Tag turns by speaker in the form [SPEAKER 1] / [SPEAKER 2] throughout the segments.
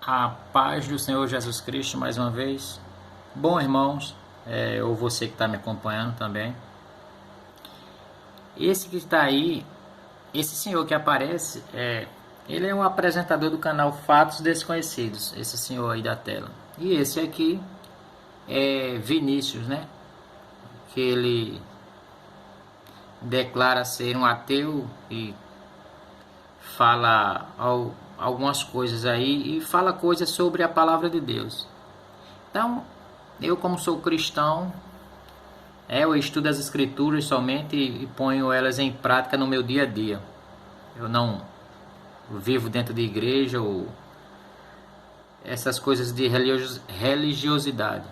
[SPEAKER 1] A paz do Senhor Jesus Cristo mais uma vez. Bom, irmãos, ou você que está me acompanhando também. Esse que está aí, esse senhor que aparece, ele é um apresentador do canal Fatos Desconhecidos, esse senhor aí da tela. E esse aqui é Vinícius, né? Que ele declara ser um ateu e fala algumas coisas aí e fala coisas sobre a palavra de Deus. Então, eu como sou cristão, eu estudo as escrituras somente e ponho elas em prática no meu dia a dia. Eu não vivo dentro de igreja ou essas coisas de religiosidade.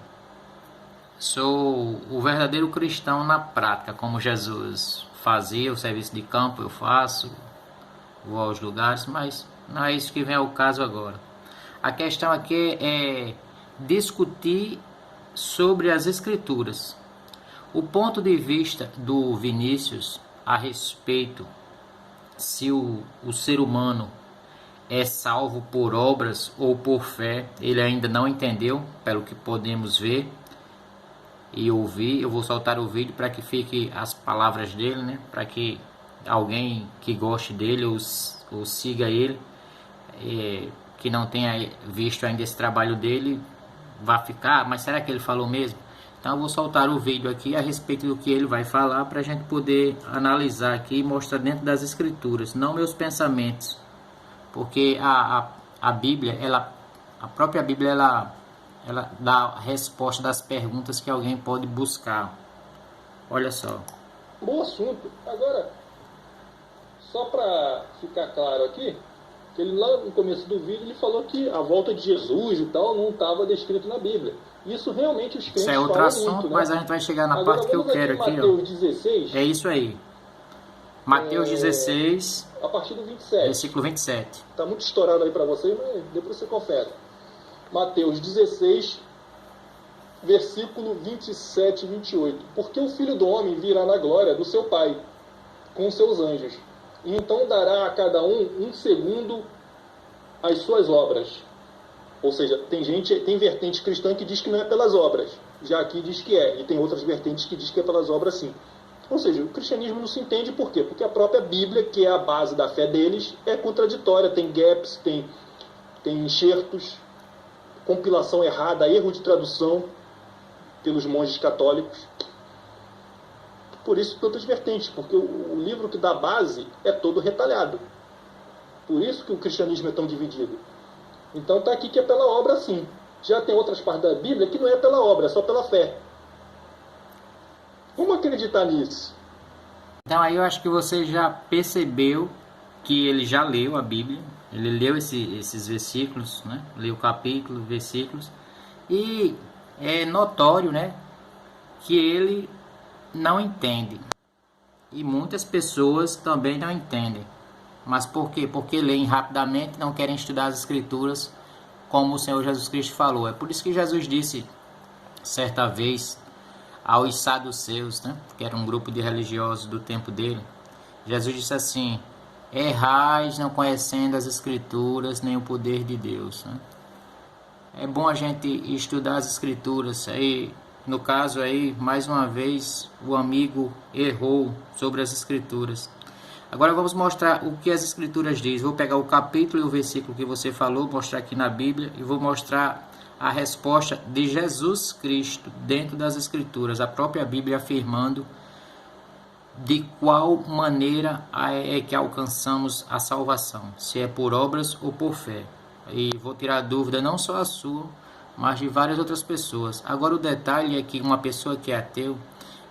[SPEAKER 1] Sou o verdadeiro cristão na prática, como Jesus fazia, o serviço de campo eu faço, vou aos lugares, mas não é isso que vem ao caso agora. A questão aqui é discutir sobre as escrituras. O ponto de vista do Vinícius a respeito se o ser humano é salvo por obras ou por fé, ele ainda não entendeu, pelo que podemos ver e ouvir. Eu vou soltar o vídeo para que fique as palavras dele, né? Para que alguém que goste dele ou siga ele, que não tenha visto ainda esse trabalho dele, vá ficar, mas será que ele falou mesmo? Então eu vou soltar o vídeo aqui a respeito do que ele vai falar para a gente poder analisar aqui e mostrar dentro das escrituras, não meus pensamentos, porque a Bíblia, a própria Bíblia, ela dá a resposta das perguntas que alguém pode buscar. Olha só.
[SPEAKER 2] Bom assunto. Agora, só para ficar claro aqui, que ele lá no começo do vídeo ele falou que a volta de Jesus e tal não estava descrito na Bíblia. Isso realmente os crentes
[SPEAKER 1] Isso é outro
[SPEAKER 2] falam
[SPEAKER 1] assunto,
[SPEAKER 2] muito, né?
[SPEAKER 1] mas a gente vai chegar na
[SPEAKER 2] Agora,
[SPEAKER 1] parte que eu quero aqui,
[SPEAKER 2] Mateus
[SPEAKER 1] ó.
[SPEAKER 2] 16,
[SPEAKER 1] É isso aí. Mateus 16,
[SPEAKER 2] a partir do 27.
[SPEAKER 1] versículo 27.
[SPEAKER 2] Está muito estourado aí para vocês, mas depois você confere. Mateus 16, versículo 27 e 28. Porque o Filho do Homem virá na glória do seu Pai, com seus anjos, e então dará a cada um segundo as suas obras. Ou seja, tem vertente cristã que diz que não é pelas obras, já aqui diz que é, e tem outras vertentes que diz que é pelas obras sim. Ou seja, o cristianismo não se entende por quê? Porque a própria Bíblia, que é a base da fé deles, é contraditória, tem gaps, tem enxertos, compilação errada, erro de tradução pelos monges católicos. Por isso tantas vertentes, porque o livro que dá base é todo retalhado. Por isso que o cristianismo é tão dividido. Então está aqui que é pela obra sim. Já tem outras partes da Bíblia que não é pela obra, é só pela fé. Vamos acreditar nisso.
[SPEAKER 1] Então aí eu acho que você já percebeu que ele já leu a Bíblia. Ele leu esses versículos, né? Leu o capítulo, versículos. E é notório, né, que ele não entende. E muitas pessoas também não entendem. Mas por quê? Porque leem rapidamente, não querem estudar as escrituras como o Senhor Jesus Cristo falou. É por isso que Jesus disse certa vez aos saduceus, né, que era um grupo de religiosos do tempo dele. Jesus disse assim: errais não conhecendo as escrituras nem o poder de Deus, né? É bom a gente estudar as escrituras. Aí, no caso aí, mais uma vez, o amigo errou sobre as escrituras. Agora vamos mostrar o que as escrituras dizem. Vou pegar o capítulo e o versículo que você falou, mostrar aqui na Bíblia, e vou mostrar a resposta de Jesus Cristo dentro das escrituras, a própria Bíblia afirmando de qual maneira é que alcançamos a salvação, se é por obras ou por fé. E vou tirar a dúvida não só a sua, mas de várias outras pessoas. Agora o detalhe é que uma pessoa que é ateu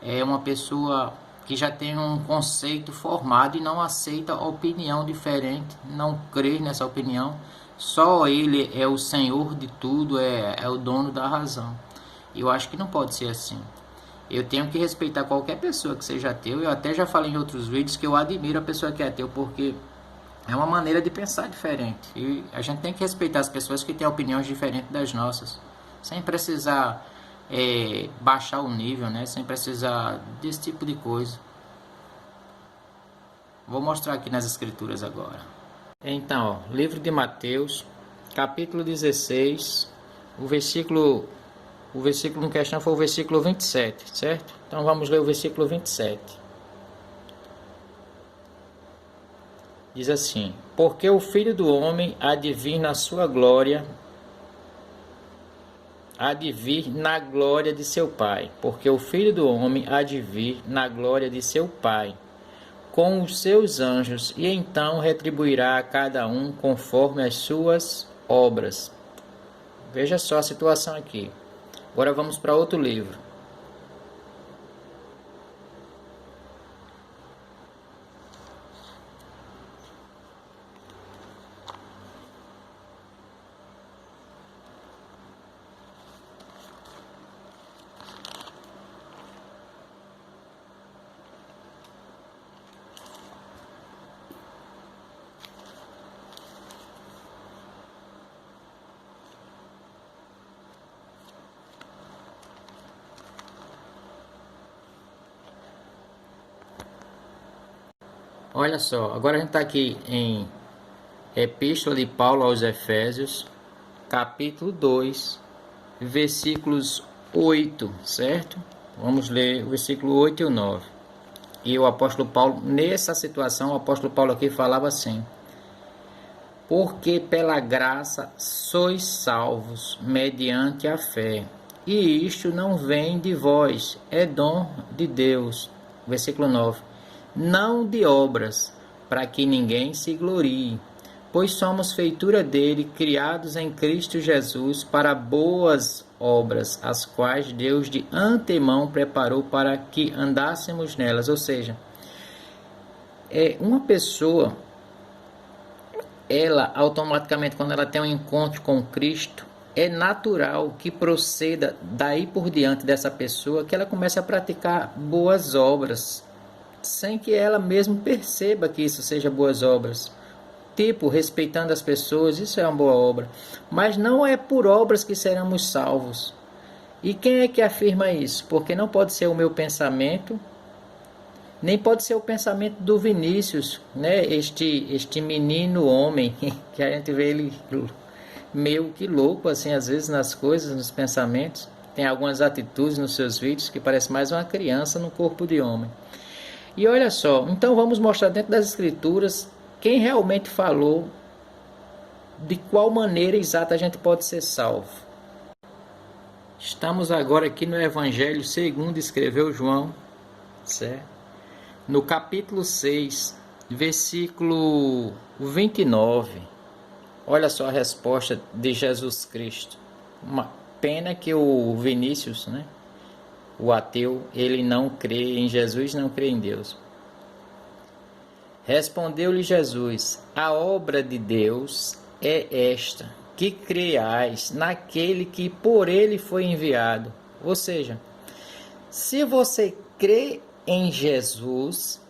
[SPEAKER 1] é uma pessoa que já tem um conceito formado e não aceita opinião diferente, não crê nessa opinião. Só ele é o Senhor de tudo, é o dono da razão. Eu acho que não pode ser assim. Eu tenho que respeitar qualquer pessoa que seja ateu. Eu até já falei em outros vídeos que eu admiro a pessoa que é ateu, porque é uma maneira de pensar diferente. E a gente tem que respeitar as pessoas que têm opiniões diferentes das nossas, sem precisar baixar o nível, né? Sem precisar desse tipo de coisa. Vou mostrar aqui nas escrituras agora. Então, ó, livro de Mateus, capítulo 16, o versículo em questão foi o versículo 27, certo? Então vamos ler o versículo 27. Diz assim: porque o Filho do Homem há de vir na sua glória, há de vir na glória de seu Pai. Porque o Filho do Homem há de vir na glória de seu Pai, com os seus anjos, e então retribuirá a cada um conforme as suas obras. Veja só a situação aqui. Agora vamos para outro livro. Olha só, agora a gente está aqui em Epístola de Paulo aos Efésios, capítulo 2, versículos 8, certo? Vamos ler o versículo 8 e o 9. E o apóstolo Paulo, nessa situação, o apóstolo Paulo aqui falava assim: porque pela graça sois salvos mediante a fé, e isto não vem de vós, é dom de Deus. Versículo 9. Não de obras, para que ninguém se glorie, pois somos feitura dele, criados em Cristo Jesus para boas obras, as quais Deus de antemão preparou para que andássemos nelas. Ou seja, uma pessoa, ela automaticamente, quando ela tem um encontro com Cristo, é natural que proceda daí por diante dessa pessoa que ela comece a praticar boas obras, sem que ela mesmo perceba que isso seja boas obras. Tipo, respeitando as pessoas, isso é uma boa obra. Mas não é por obras que seremos salvos. E quem é que afirma isso? Porque não pode ser o meu pensamento, nem pode ser o pensamento do Vinícius, né? Este menino homem, que a gente vê ele meio que louco, assim, às vezes nas coisas, nos pensamentos. Tem algumas atitudes nos seus vídeos que parece mais uma criança no corpo de homem. E olha só, então vamos mostrar dentro das Escrituras quem realmente falou de qual maneira exata a gente pode ser salvo. Estamos agora aqui no Evangelho segundo escreveu João, certo? No capítulo 6, versículo 29. Olha só a resposta de Jesus Cristo. Uma pena que o Vinícius, né, o ateu, ele não crê em Jesus, não crê em Deus. Respondeu-lhe Jesus: a obra de Deus é esta, que creiais naquele que por ele foi enviado. Ou seja, se você crê em Jesus,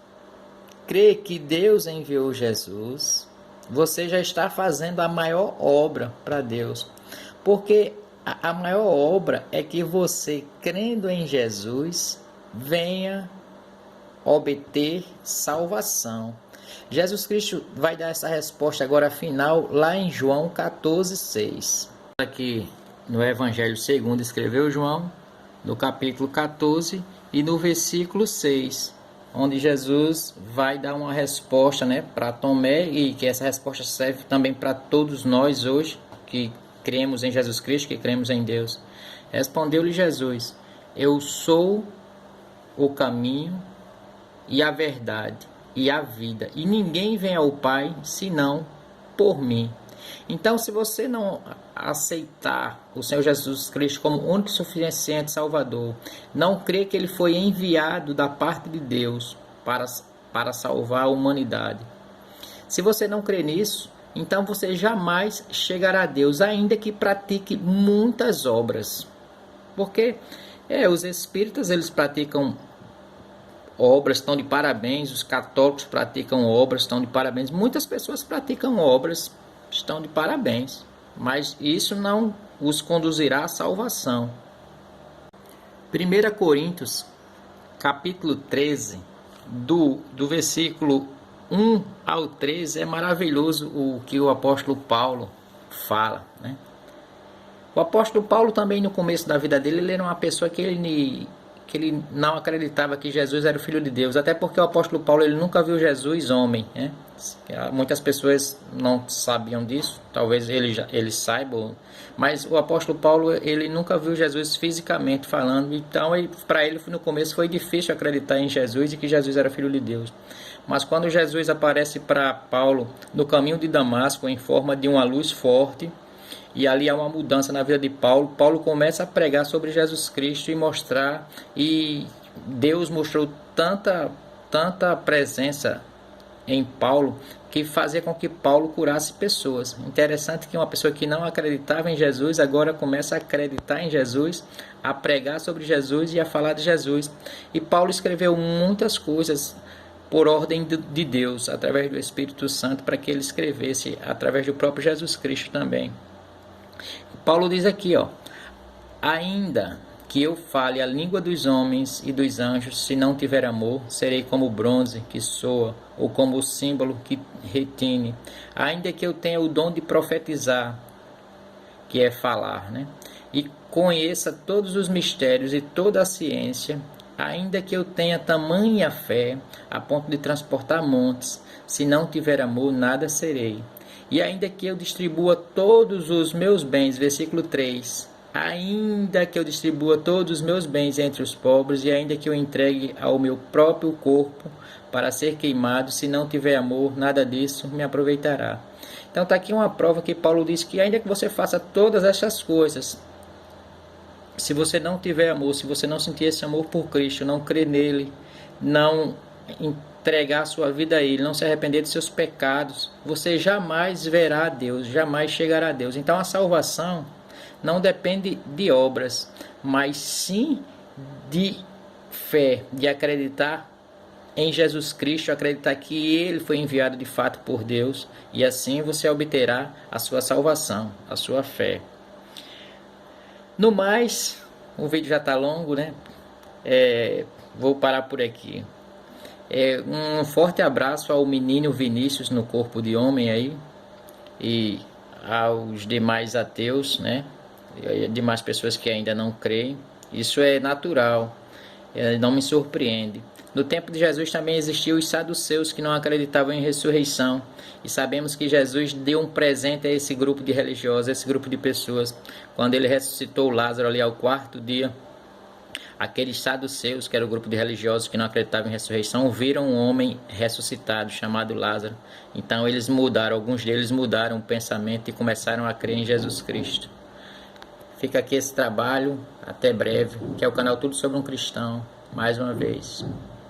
[SPEAKER 1] crê que Deus enviou Jesus, você já está fazendo a maior obra para Deus. Porque a maior obra é que você, crendo em Jesus, venha obter salvação. Jesus Cristo vai dar essa resposta agora final lá em João 14:6. Aqui no Evangelho segundo escreveu João, no capítulo 14 e no versículo 6, onde Jesus vai dar uma resposta, né, para Tomé, e que essa resposta serve também para todos nós hoje que cremos em Jesus Cristo, que cremos em Deus. Respondeu-lhe Jesus: eu sou o caminho e a verdade e a vida, e ninguém vem ao Pai senão por mim. Então, se você não aceitar o Senhor Jesus Cristo como único e suficiente Salvador, não crer que Ele foi enviado da parte de Deus para salvar a humanidade, se você não crê nisso, então você jamais chegará a Deus, ainda que pratique muitas obras. Porque os espíritas, eles praticam obras, estão de parabéns. Os católicos praticam obras, estão de parabéns. Muitas pessoas praticam obras, estão de parabéns. Mas isso não os conduzirá à salvação. 1 Coríntios, capítulo 13, do versículo 1 ao 13, é maravilhoso o que o apóstolo Paulo fala, né? O apóstolo Paulo também, no começo da vida dele, ele era uma pessoa que ele não acreditava que Jesus era o Filho de Deus, até porque o apóstolo Paulo ele nunca viu Jesus homem, né? Muitas pessoas não sabiam disso, talvez eles saibam, mas o apóstolo Paulo ele nunca viu Jesus fisicamente falando, então para ele no começo foi difícil acreditar em Jesus e que Jesus era Filho de Deus. Mas quando Jesus aparece para Paulo no caminho de Damasco em forma de uma luz forte, e ali há uma mudança na vida de Paulo. Paulo começa a pregar sobre Jesus Cristo e mostrar, e Deus mostrou tanta presença em Paulo que fazia com que Paulo curasse pessoas. Interessante que uma pessoa que não acreditava em Jesus agora começa a acreditar em Jesus, a pregar sobre Jesus e a falar de Jesus. E Paulo escreveu muitas coisas por ordem de Deus, através do Espírito Santo, para que ele escrevesse através do próprio Jesus Cristo também. Paulo diz aqui, ainda que eu fale a língua dos homens e dos anjos, se não tiver amor, serei como o bronze que soa, ou como o símbolo que retine. Ainda que eu tenha o dom de profetizar, que é falar, né? E conheça todos os mistérios e toda a ciência, ainda que eu tenha tamanha fé, a ponto de transportar montes, se não tiver amor, nada serei. E ainda que eu distribua todos os meus bens, versículo 3, ainda que eu distribua todos os meus bens entre os pobres, e ainda que eu entregue ao meu próprio corpo para ser queimado, se não tiver amor, nada disso me aproveitará. Então está aqui uma prova que Paulo diz que ainda que você faça todas essas coisas, se você não tiver amor, se você não sentir esse amor por Cristo, não crer nele, não entregar a sua vida a Ele, não se arrepender de seus pecados, você jamais verá a Deus, jamais chegará a Deus. Então a salvação não depende de obras, mas sim de fé, de acreditar em Jesus Cristo, acreditar que Ele foi enviado de fato por Deus, e assim você obterá a sua salvação, a sua fé. No mais, o vídeo já está longo, né? Vou parar por aqui. Um forte abraço ao menino Vinícius no corpo de homem aí, e aos demais ateus, né? E demais pessoas que ainda não creem. Isso é natural, não me surpreende. No tempo de Jesus também existiam os saduceus que não acreditavam em ressurreição, e sabemos que Jesus deu um presente a esse grupo de religiosos, a esse grupo de pessoas, quando ele ressuscitou Lázaro ali ao 4º dia. Aqueles saduceus, que era o grupo de religiosos que não acreditavam em ressurreição, viram um homem ressuscitado chamado Lázaro. Então eles mudaram, alguns deles mudaram o pensamento e começaram a crer em Jesus Cristo. Fica aqui esse trabalho, até breve, que é o canal Tudo Sobre um Cristão, mais uma vez.